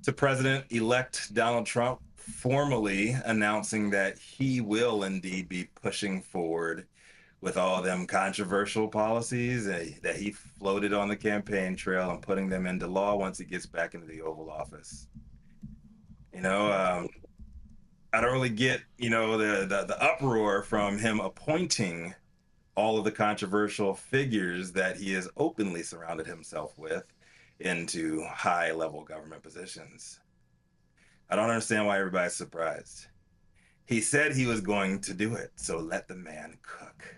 to President-elect Donald Trump formally announcing that he will indeed be pushing forward with all them controversial policies that he floated on the campaign trail and putting them into law once he gets back into the Oval Office. You know, I don't really get, the uproar from him appointing all of the controversial figures that he has openly surrounded himself with into high-level government positions. I don't understand why everybody's surprised. He said he was going to do it, so let the man cook.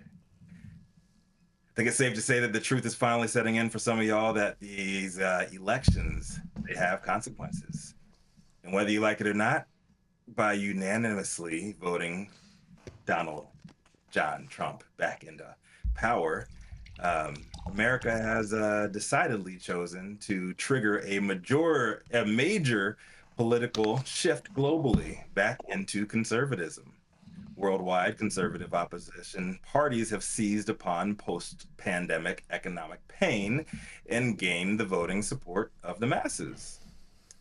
I think it's safe to say that the truth is finally setting in for some of y'all that these elections, they have consequences. And whether you like it or not, by unanimously voting Donald John Trump back into power, America has decidedly chosen to trigger a major political shift globally back into conservatism. Worldwide, conservative opposition parties have seized upon post-pandemic economic pain and gained the voting support of the masses.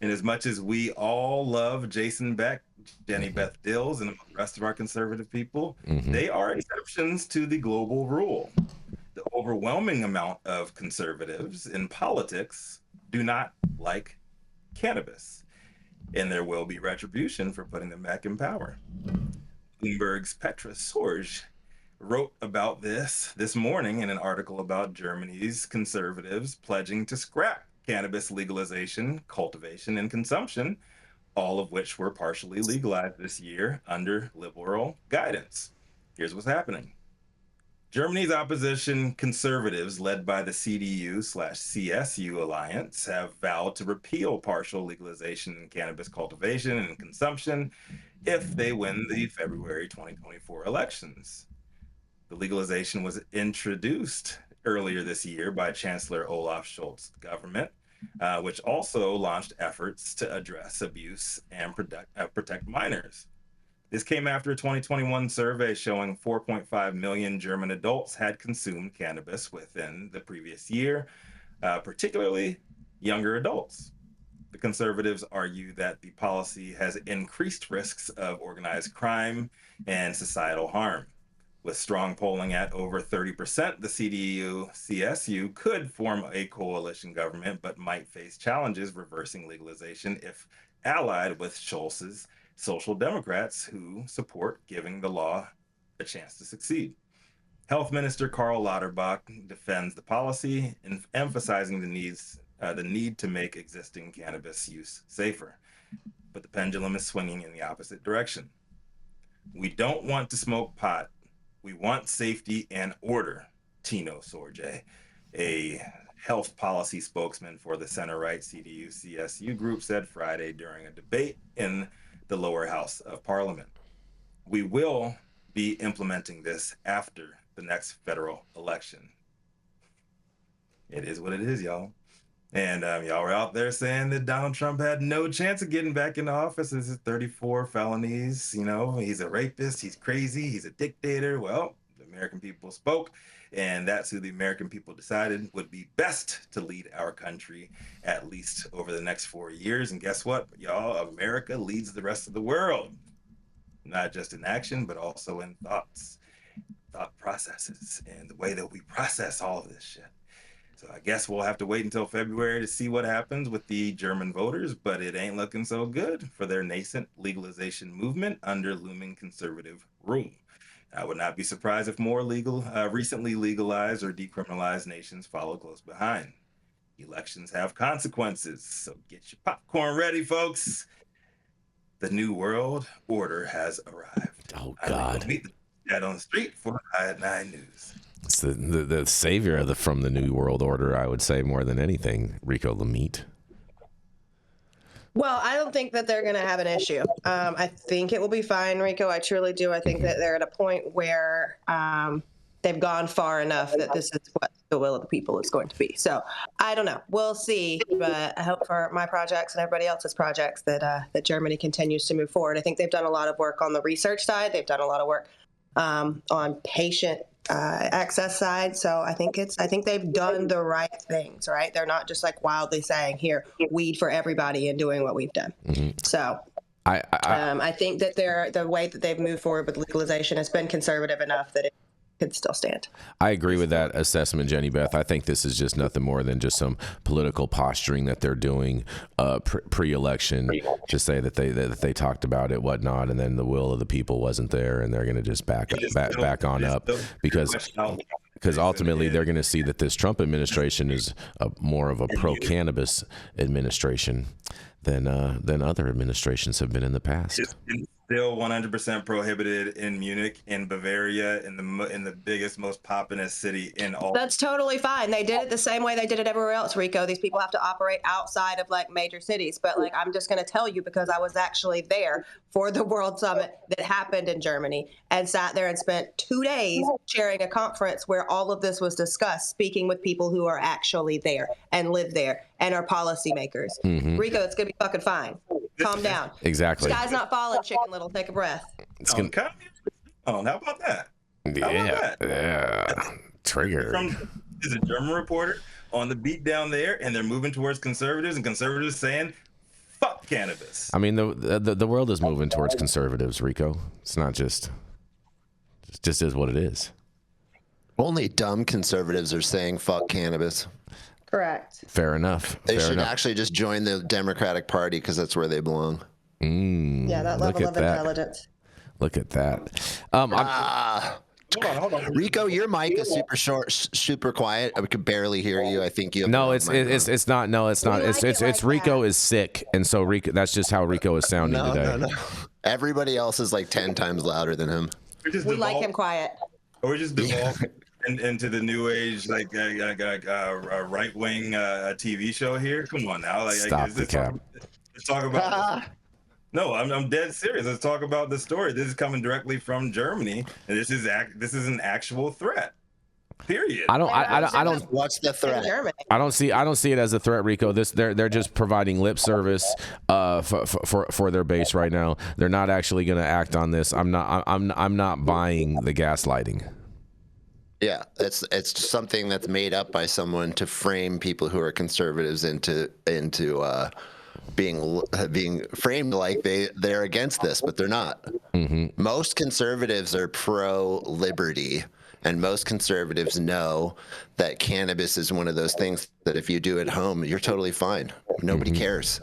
And as much as we all love Jason Beck, Jenny Beth Dills, and the rest of our conservative people, they are exceptions to the global rule. The overwhelming amount of conservatives in politics do not like cannabis, and there will be retribution for putting them back in power. Bloomberg's Petra Sorge wrote about this morning in an article about Germany's conservatives pledging to scrap cannabis legalization, cultivation, and consumption, all of which were partially legalized this year under liberal guidance. Here's what's happening. Germany's opposition conservatives, led by the CDU/CSU alliance, have vowed to repeal partial legalization in cannabis cultivation and consumption if they win the February 2024 elections. The legalization was introduced earlier this year by Chancellor Olaf Scholz's government, which also launched efforts to address abuse and protect minors. This came after a 2021 survey showing 4.5 million German adults had consumed cannabis within the previous year, particularly younger adults. The conservatives argue that the policy has increased risks of organized crime and societal harm. With strong polling at over 30%, the CDU-CSU could form a coalition government, but might face challenges reversing legalization if allied with Scholz's Social Democrats, who support giving the law a chance to succeed. Health Minister Karl Lauterbach defends the policy, emphasizing the need to make existing cannabis use safer. But the pendulum is swinging in the opposite direction. We don't want to smoke pot. We want safety and order, Tino Sorge, a health policy spokesman for the center-right CDU-CSU group, said Friday during a debate in the lower house of parliament. We will be implementing this after the next federal election. It is what it is, y'all. And y'all were out there saying that Donald Trump had no chance of getting back into office. This is 34 felonies. He's a rapist. He's crazy. He's a dictator. Well, the American people spoke, and that's who the American people decided would be best to lead our country at least over the next 4 years. And guess what, y'all? America leads the rest of the world, not just in action, but also in thought processes, and the way that we process all of this shit. So I guess we'll have to wait until February to see what happens with the German voters, but it ain't looking so good for their nascent legalization movement under looming conservative rule. I would not be surprised if more recently legalized or decriminalized nations follow close behind. Elections have consequences, so get your popcorn ready, folks. The New World Order has arrived. Oh, God. Meet the dad on the street for High at 9 News. It's the savior from the New World Order, I would say, more than anything, Rico Lamitte. Well, I don't think that they're going to have an issue. I think it will be fine, Rico. I truly do. I think that they're at a point where they've gone far enough that this is what the will of the people is going to be. So I don't know. We'll see. But I hope for my projects and everybody else's projects that Germany continues to move forward. I think they've done a lot of work on the research side. They've done a lot of work on patient access side. So I think they've done the right things, right? They're not just like wildly saying here weed for everybody and doing what we've done. So I think that the way that they've moved forward with legalization has been conservative enough that it could still stand. I agree with that assessment, Jenny Beth. I think this is just nothing more than just some political posturing that they're doing pre-election to say that they talked about it, whatnot, and then the will of the people wasn't there, and they're going to just back on up because ultimately they're going to see that this Trump administration is more of a pro-cannabis administration than other administrations have been in the past. Still 100% prohibited in Munich, in Bavaria, in the biggest, most populous city in all. That's totally fine. They did it the same way they did it everywhere else, Rico. These people have to operate outside of like major cities. But like, I'm just going to tell you because I was actually there for the World Summit that happened in Germany and sat there and spent 2 days chairing a conference where all of this was discussed, speaking with people who are actually there and live there and are policymakers. Rico, it's going to be fucking fine. Calm down. Exactly. Sky's not falling, Chicken Little. Take a breath. How about that? Yeah. Trigger. Is a German reporter on the beat down there, and they're moving towards conservatives, and conservatives saying, "Fuck cannabis." I mean, the world is moving towards conservatives, Rico. It's not just. It just is what it is. Only dumb conservatives are saying "fuck cannabis." Correct. Fair enough. They should actually just join the Democratic Party because that's where they belong. Yeah, that level of intelligence. Look at that. Hold on. Rico, your mic is super short, super quiet. I could barely hear you. I think you. Have no, it's not. No, it's not. It's Rico is sick, and so Rico. That's just how Rico is sounding today. No. Everybody else is like 10 times louder than him. We like him quiet. Or we just devolve into the new age, like right wing TV show here. Come on now, Stop the cap. Let's talk about. No, I'm dead serious. Let's talk about the story. This is coming directly from Germany, and this is an actual threat. Period. I don't. What's the threat? I don't see it as a threat, Rico. They're just providing lip service for their base right now. They're not actually going to act on this. I'm not buying the gaslighting. Yeah, it's something that's made up by someone to frame people who are conservatives into being framed like they're against this, but they're not. Most conservatives are pro-liberty, and most conservatives know that cannabis is one of those things that if you do at home, you're totally fine. Nobody cares.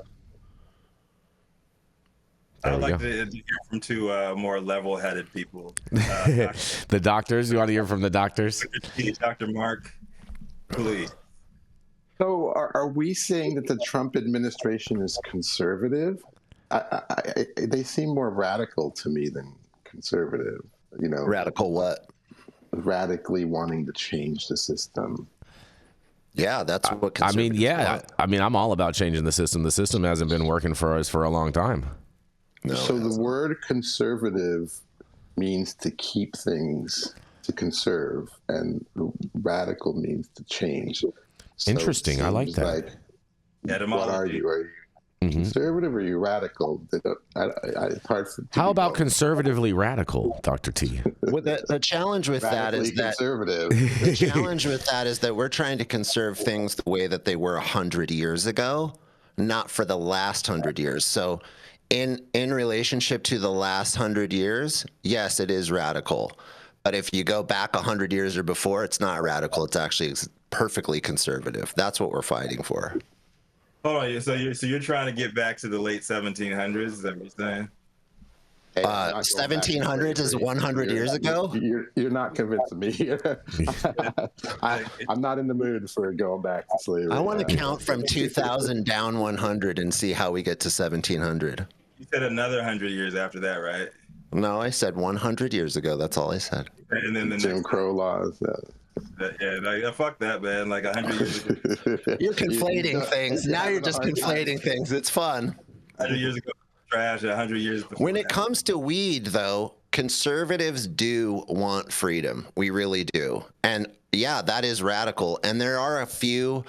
I'd like to hear from two more level-headed people. The doctors? You want to hear from the doctors? Dr. Mark, please. So are we saying that the Trump administration is conservative? They seem more radical to me than conservative. You know, Radical what? Radically wanting to change the system. Yeah, that's what I mean, want. I mean, I'm all about changing the system. The system hasn't been working for us for a long time. No, so the word conservative means to keep things, to conserve, and radical means to change. So interesting. I like that. What are you? Are you conservative or are you radical? It's hard for. How about conservatively radical, Dr. T? Well, the challenge with that is that the challenge with that is that we're trying to conserve things the way that they were 100 years ago, not for the last 100 years. So, in relationship to the last 100 years, yes, it is radical. But if you go back 100 years or before, it's not radical. It's actually perfectly conservative. That's what we're fighting for. Hold on. So you're trying to get back to the late 1700s? Is that what you're saying? 1700s is 100 years ago? You're not convincing me. I'm not in the mood for going back to slavery. I want to count from 2000 down 100 and see how we get to 1700. You said another 100 years after that, right? No, I said 100 years ago. That's all I said. And then the Jim Crow laws. Fuck that, man. Like 100 years ago. You're conflating things. Now you're just conflating things. It's fun. 100 years ago, trash. 100 years before. When it comes to weed, though, conservatives do want freedom. We really do. And yeah, that is radical. And there are a few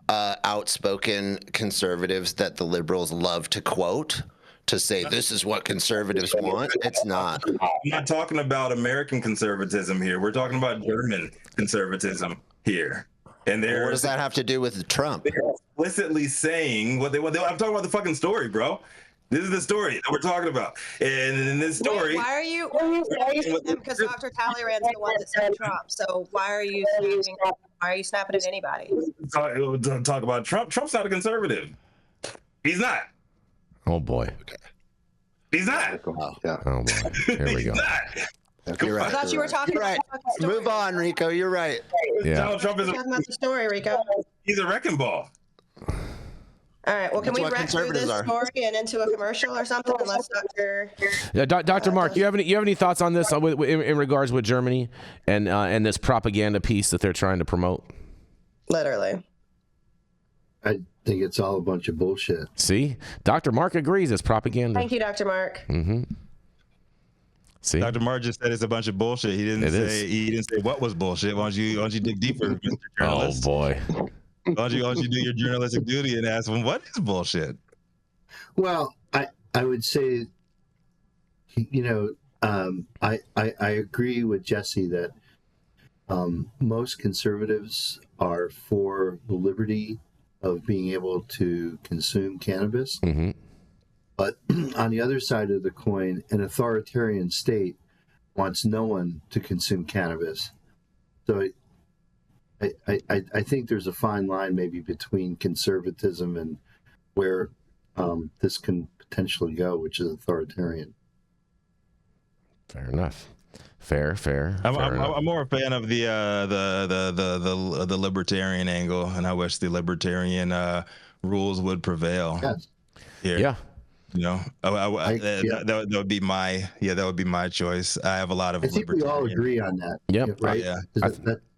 outspoken conservatives that the liberals love to quote to say this is what conservatives want. It's not. I'm not talking about American conservatism here. We're talking about German conservatism here. And what does that have to do with Trump? They're explicitly saying what they I'm talking about the fucking story, bro. This is the story that we're talking about. And in this story... Wait, why are you snapping them? Because Dr. Talleyrand's the one that said Trump. So why are you snapping at anybody? Talk about Trump. Trump's not a conservative. He's not. Oh, boy. He's not. Yeah. Oh, boy. Here we go. You're right. I thought you were talking about the story. Move on, Rico. You're right. Yeah. Donald Trump is Talking about the story, Rico. he's a wrecking ball. All right. Well, can That's we what wrap through this conservatives are. story and into a commercial or something? Unless Dr. Yeah, Dr. Mark, you have any thoughts on this in regards with Germany and this propaganda piece that they're trying to promote? Literally. I think it's all a bunch of bullshit. See, Dr. Mark agrees it's propaganda. Thank you, Dr. Mark. Mm-hmm. See, Dr. Mark just said it's a bunch of bullshit. He didn't say what was bullshit. Why don't you dig deeper, Mr. oh Journalist? boy. Why don't you do your journalistic duty and ask him what is bullshit? Well, I would say, I agree with Jesse that most conservatives are for the liberty of being able to consume cannabis. Mm-hmm. But on the other side of the coin, an authoritarian state wants no one to consume cannabis. So I think there's a fine line maybe between conservatism and where this can potentially go, which is authoritarian. Fair enough. Fair enough. I'm more a fan of the libertarian angle, and I wish the libertarian rules would prevail. Yes. Here. Yeah. You know, that would be my choice. I have a lot of. I think we all agree on that. Yep. Right. Yeah.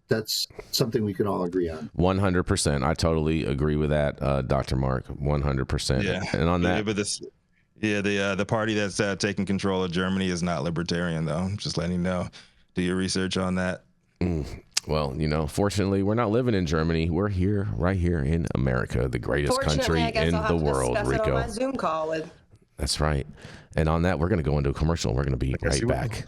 That's something we can all agree on. 100%. I totally agree with that, Dr. Mark. 100%. Yeah. And on that, but the party that's taking control of Germany is not libertarian, though. I'm just letting you know. Do your research on that. Well, fortunately, we're not living in Germany. We're here, right here in America, the greatest country in the world, Rico. It on my Zoom call with. That's right. And on that, we're going to go into a commercial. We're going to be right back.